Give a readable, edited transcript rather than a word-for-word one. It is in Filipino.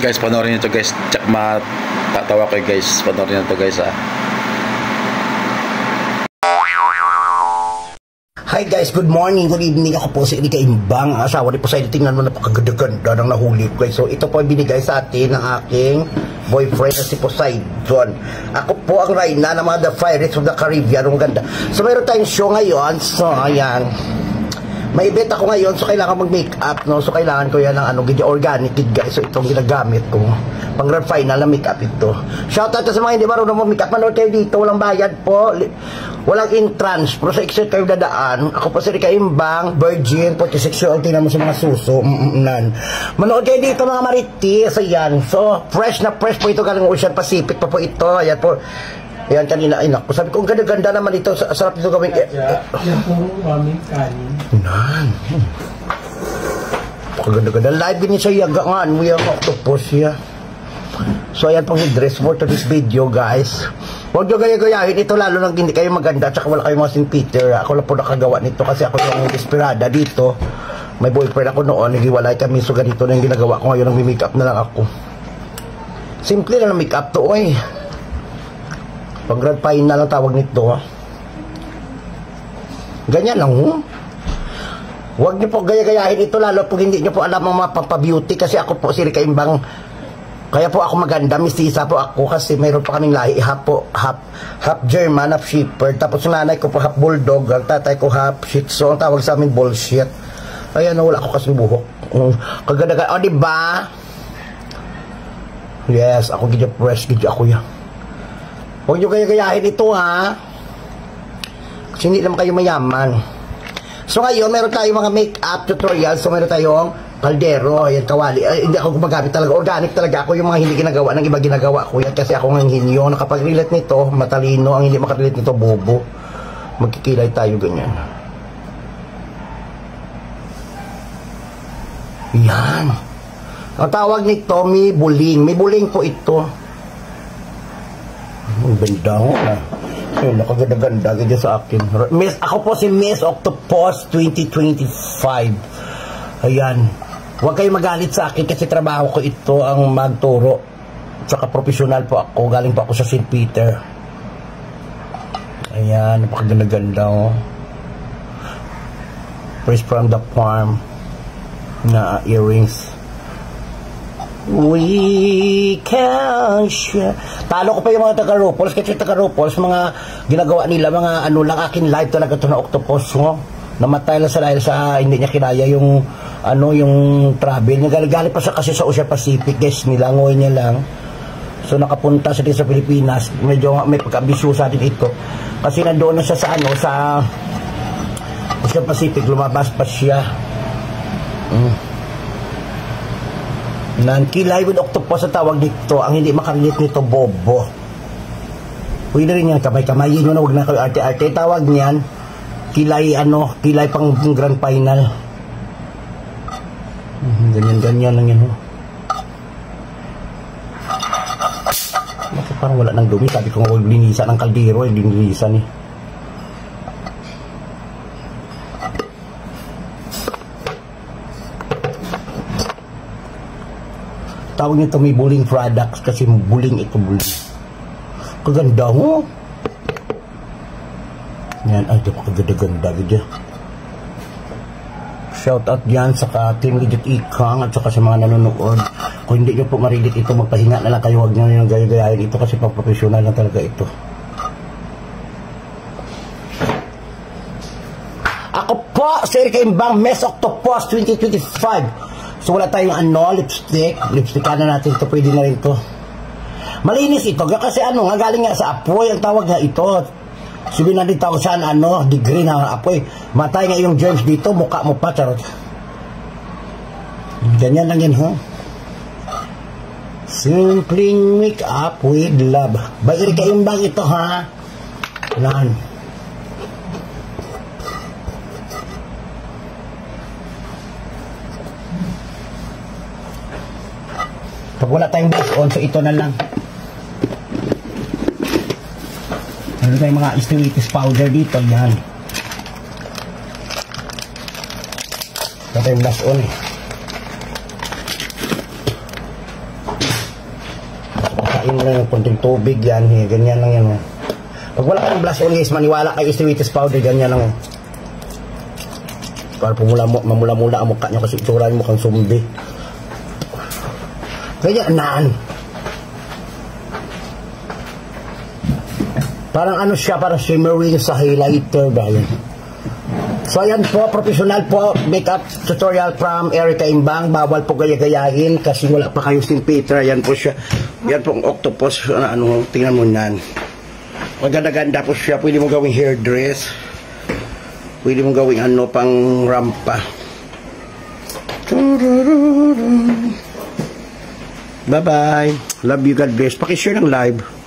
Guys, panoorin nyo to guys. Tsak matatawa kayo guys. Panoorin nyo to guys ha. Hi guys, good morning, good evening. Ako po si Erika Imbang. Asawa ni po sa tingnan mo, napakaganda ng nahuli ko guys. So ito po ay binigay sa atin ng aking boyfriend na si Poseidon. Ako po ang Reyna ng mga The Pirates of the Caribbean. Ang ganda. So mayroon tayong show ngayon. So ayan, may event ako ngayon, so kailangan mag-makeup, no? So kailangan ko yan ng organic guys. So itong ginagamit ko pang grand final na makeup ito. Shoutout sa mga hindi marunong mag-makeup. Manood kayo dito, walang bayad po, walang entrance, pero sa exit kayo dadaan. Ako po si Erika Imbang, virgin, 46 years old. Tingnan mo sa mga suso. Manood kayo dito mga maritis. Ayan, so fresh na fresh po ito, galing Ocean Pacific pa po ito. Ayan po. Ayan, kanina, inak. Sabi ko, ang ganda-ganda naman ito. Sarap ito gawin. Yan po aming kanin. Nan. Paganda-ganda. Live din sa yaga nga. Ano yung octopus ya. So, ayan pang dress for to this video, guys. Huwag nyo gaya-gayahin ito, lalo lang hindi kayo maganda. Tsaka wala kayo mga St. Peter. Ako lang po nakagawa nito kasi ako yung desperada dito. May boyfriend ako noon. Naghiwalay kami. So, ganito na yung ginagawa ko ngayon. Nag-makeup na lang ako. Simple na lang makeup to, oy. Pag grand final ang tawag nito. Ganyan lang, Huwag niyo po gaya-gayahin ito, lalo po hindi niyo po alam ang mga pampabeauty. Kasi ako po si Erika Imbang. Kaya po ako maganda, mistisa po ako kasi mayroon pa kaming lahi. Half German, half shepherd. Tapos nanay ko po half bulldog. Ang tatay ko half shih tzu. Ang tawag sa amin bullshit. Ayan, wala ako kasing buhok. Kaganda-ganda. O, diba? Yes, ako gidya fresh, gidya ako yan. Huwag nyo gaya-gayahin ito, ha? Kasi hindi naman kayo mayaman. So ngayon, meron tayong mga make-up tutorial. So meron tayong kaldero, ayan, kawali. Hindi ako gumagamit talaga. Organic talaga ako. Yung mga hindi ginagawa ng iba ginagawa ko yan. Kasi ako ng hinyo. Nakapag-relate nito, matalino. Ang hindi makarelate nito, bobo. Magkikilay tayo ganyan. Yan. Ang tawag nito, may buling. May buling po ito. Ang ganda ko na. Ayun, nakaganda-ganda ganyan sa akin. Ako po si Miss Octopus 2025. Ayan. Huwag kayo magalit sa akin kasi trabaho ko ito ang magturo. Tsaka professional po ako. Galing po ako sa St. Peter. Ayan, napakaganda-ganda oh. Fresh from the farm na earrings. We can share. Talo ko pa yung mga taga-RuPaul's kasi taga-RuPaul's mga ginagawa nila, mga ano lang, akin live talaga ito na octopus, no? Namatay lang sa dahil sa hindi niya kinaya yung ano, yung travel niya. Galing pa siya kasi sa Ocean Pacific, guys, nilangoy niya lang. So nakapunta siya din sa Pilipinas. Medyo may pagka-ambisyosa din ito kasi nandoon na siya sa ano, sa Ocean Pacific, lumabas pa siya. Kilay with octopus sa tawag dito. Ang hindi makarelate nito, bobo. Pwede rin yan, kamay-kamayin nyo na, huwag na kayo arte-arte. Tawag niyan, kilay ano, kilay pang grand final. Ganyan-ganyan lang yan. Bakit parang wala ng dumi? Sabi ko nga huwag linisan ng kaldero, linisan eh. Tawag nito may buling products kasi buling ito, buling. Kaganda mo. Yan, ay, diba kaganda-ganda ganyan. Shout out yan sa Team Legit Ikang at saka sa mga nanonood. Kung hindi nyo po marilit ito, magpahinga na lang kayo. Huwag nyo yung gaya-gayahin ito kasi pang professional na talaga ito. Ako po, si Erika Imbang, Miss Octopus 2025. So wala tayong ano, lipstick. Lipstickan na natin ito, pwede na rin ito. Malinis ito, kasi ano, nga galing nga sa apoy, ang tawag nga ito. Sabihin natin tawag saan, ano, degree na apoy. Matay nga yung germs dito, mukha mo pa, charot. Ganyan lang yan, ha? Simple make up with love. By Erika Imbang ito, ha? Lan. Pag wala tayong blush on, so ito na lang. Meron tayong mga Estilitis powder dito, yan. Wala tayong blush on eh. Hain mo lang yung konting tubig yan. Ganyan lang yan. Pag wala kang blush on guys, maniwala kayo sweetest powder. Ganyan lang. Para mamula-mula ang mukha nyo kasi itsura nyo mukhang zombie. Ganyan. Parang ano siya, parang shimmering sa highlighter ba yun. So ayan po, professional po, makeup tutorial from Erica Imbang. Bawal po gaya-gayahin kasi wala pa kayo St. Peter. Ayan po siya. Yan pong octopus. Tingnan mo yan. Maganda-ganda po siya. Pwede mo gawing hairdress. Pwede mo gawing pang rampa. Bye-bye. Love you, God bless. Pakishare ng live.